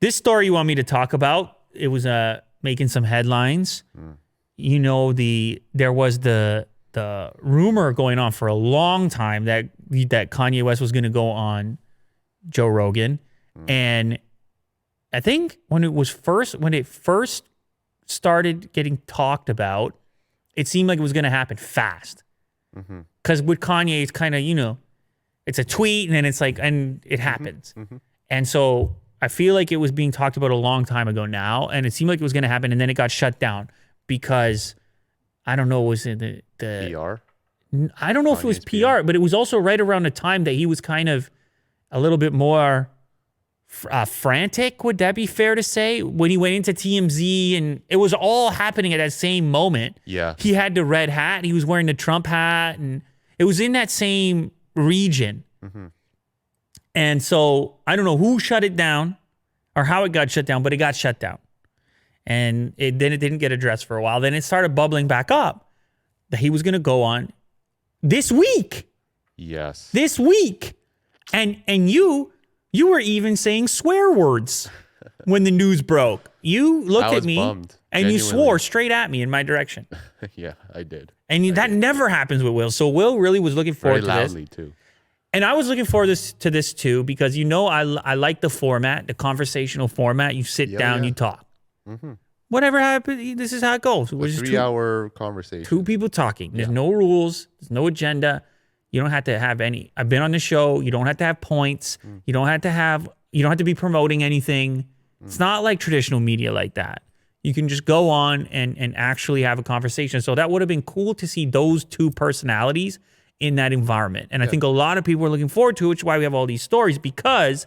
This story you want me to talk about, it was making some headlines. You know, there was the rumor going on for a long time that Kanye West was going to go on Joe Rogan. And I think when it first started getting talked about, it seemed like it was going to happen fast. Because with Kanye, it's kind of, you know, it's a tweet and then it's like, and it happens. And so I feel like it was being talked about a long time ago now, and it seemed like it was going to happen, and then it got shut down because, I don't know, was it the PR? I don't know if it was PR, but it was also right around the time that he was kind of a little bit more frantic, would that be fair to say? When he went into TMZ, and it was all happening at that same moment. Yeah. He had the red hat. He was wearing the Trump hat, and it was in that same region. And so I don't know who shut it down or how it got shut down, but it got shut down. And then it didn't get addressed for a while. Then it started bubbling back up that he was going to go on this week. Yes. This week. And you were even saying swear words when the news broke. You looked at me bummed, and genuinely. you swore straight at me in my direction. Yeah, I did. And that never happens with Will. So Will really was looking forward to Very this. loudly, too. And I was looking forward to this too, because you know I like the format, the conversational format. You sit down, you talk. Whatever happens, this is how it goes. A 3-hour conversation. Two people talking. There's no rules. There's no agenda. You don't have to have any. I've been on the show. You don't have to have points. You don't have to be promoting anything. It's not like traditional media like that. You can just go on and actually have a conversation. So that would have been cool to see those two personalities in that environment. And I think a lot of people are looking forward to it, which is why we have all these stories, because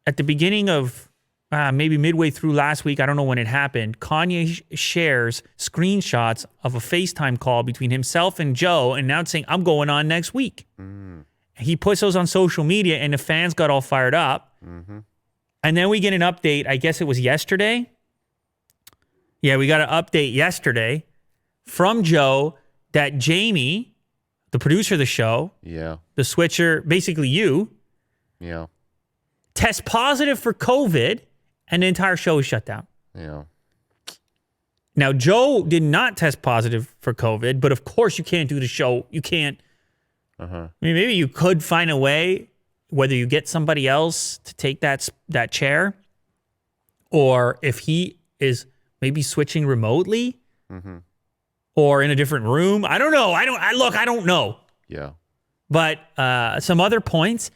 at the beginning of maybe midway through last week, I don't know when it happened, Kanye shares screenshots of a FaceTime call between himself and Joe, and now it's saying, I'm going on next week. He puts those on social media, and the fans got all fired up. And then we get an update, I guess it was yesterday. Yeah, we got an update yesterday from Joe that Jamie, the producer of the show, the switcher, basically you, test positive for COVID, and the entire show is shut down. Now, Joe did not test positive for COVID, but of course you can't do the show. You can't. I mean, maybe you could find a way, whether you get somebody else to take that chair, or if he is maybe switching remotely, or in a different room. I don't know. I don't know. Yeah. But some other points,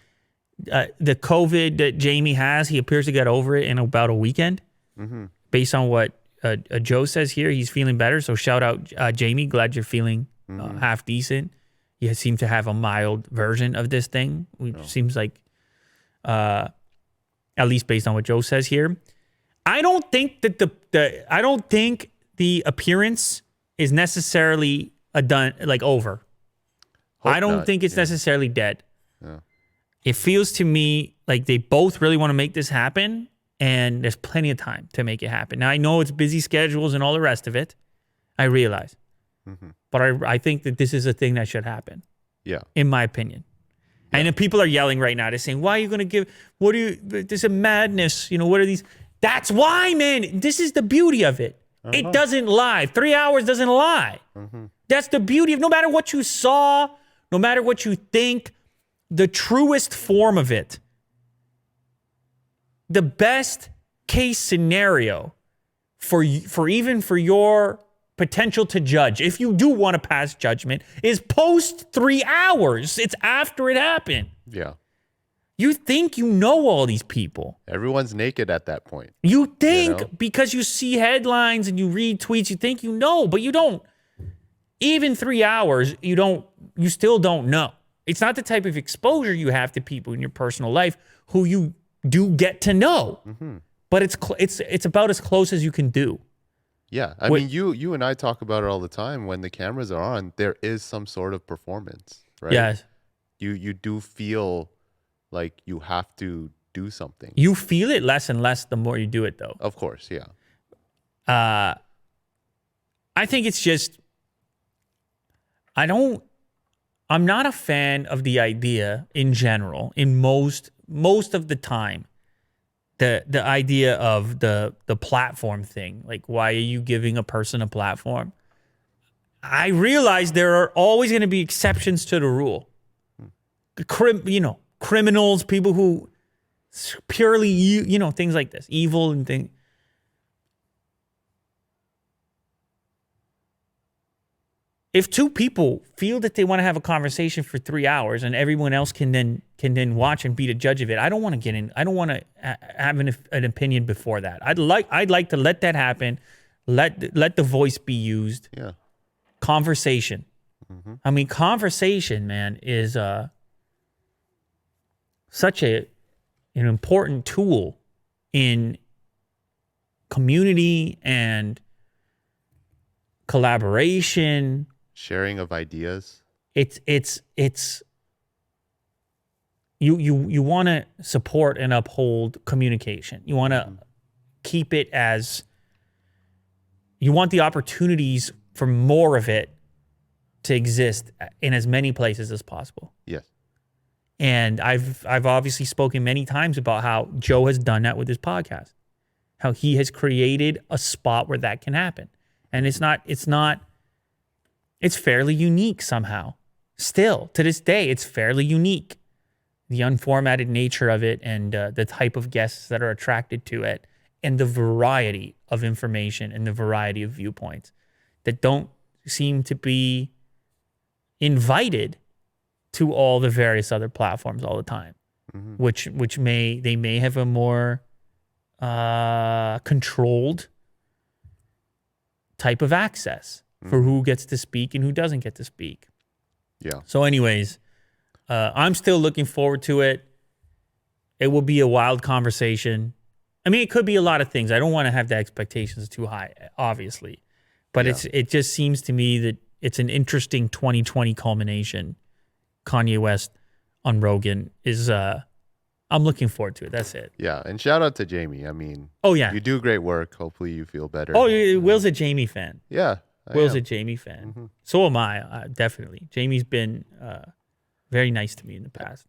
the COVID that Jamie has, he appears to get over it in about a weekend. Based on what Joe says here, he's feeling better. So shout out, Jamie. Glad you're feeling half decent. You seem to have a mild version of this thing, which seems like, at least based on what Joe says here. I don't think that the appearance is necessarily over. I don't think it's necessarily dead. It feels to me like they both really want to make this happen, and there's plenty of time to make it happen. Now, I know it's busy schedules and all the rest of it. I realize. But I think that this is a thing that should happen. Yeah. In my opinion. Yeah. And if people are yelling right now, they're saying, why are you going to give, this is a madness. You know, what are these? That's why, man. This is the beauty of it. It doesn't lie. 3 hours doesn't lie. That's the beauty of, no matter what you saw, no matter what you think, the truest form of it, the best case scenario for your potential to judge, if you do want to pass judgment, is post 3 hours. It's after it happened. Yeah. You think you know all these people. Everyone's naked at that point. You think, because you see headlines and you read tweets, you think you know, but you don't. Even 3 hours, you still don't know. It's not the type of exposure you have to people in your personal life who you do get to know. But it's about as close as you can do. Yeah, I mean, you and I talk about it all the time. When the cameras are on, there is some sort of performance, right? Yes. You do feel like you have to do something. You feel it less and less the more you do it, though. Of course, yeah. I think it's just, I'm not a fan of the idea in general, in most of the time, the idea of the platform thing. Like, why are you giving a person a platform? I realize there are always going to be exceptions to the rule. Criminals, people who purely, things like this, evil and things. If two people feel that they want to have a conversation for 3 hours and everyone else can then watch and be the judge of it, I don't want to get in. I don't want to have an opinion before that. I'd like to let that happen. Let the voice be used. Yeah. Conversation. Mm-hmm. I mean, conversation, man, is such an important tool in community and collaboration. Sharing of ideas. It's you want to support and uphold communication. You want to keep it as, you want the opportunities for more of it to exist in as many places as possible. Yes. And I've obviously spoken many times about how Joe has done that with his podcast. How he has created a spot where that can happen. And it's fairly unique somehow. Still, to this day, it's fairly unique. The unformatted nature of it and the type of guests that are attracted to it and the variety of information and the variety of viewpoints that don't seem to be invited to all the various other platforms all the time, which they may have a more controlled type of access for who gets to speak and who doesn't get to speak. Yeah. So anyways, I'm still looking forward to it. It will be a wild conversation. I mean, it could be a lot of things. I don't want to have the expectations too high, obviously. But it just seems to me that it's an interesting 2020 culmination. Kanye West on Rogan is I'm looking forward to it. That's it. Yeah, and shout out to Jamie. I mean, you do great work. Hopefully you feel better. Oh, Will's a Jamie fan. Yeah. Will's a Jamie fan. So am I, definitely. Jamie's been very nice to me in the past.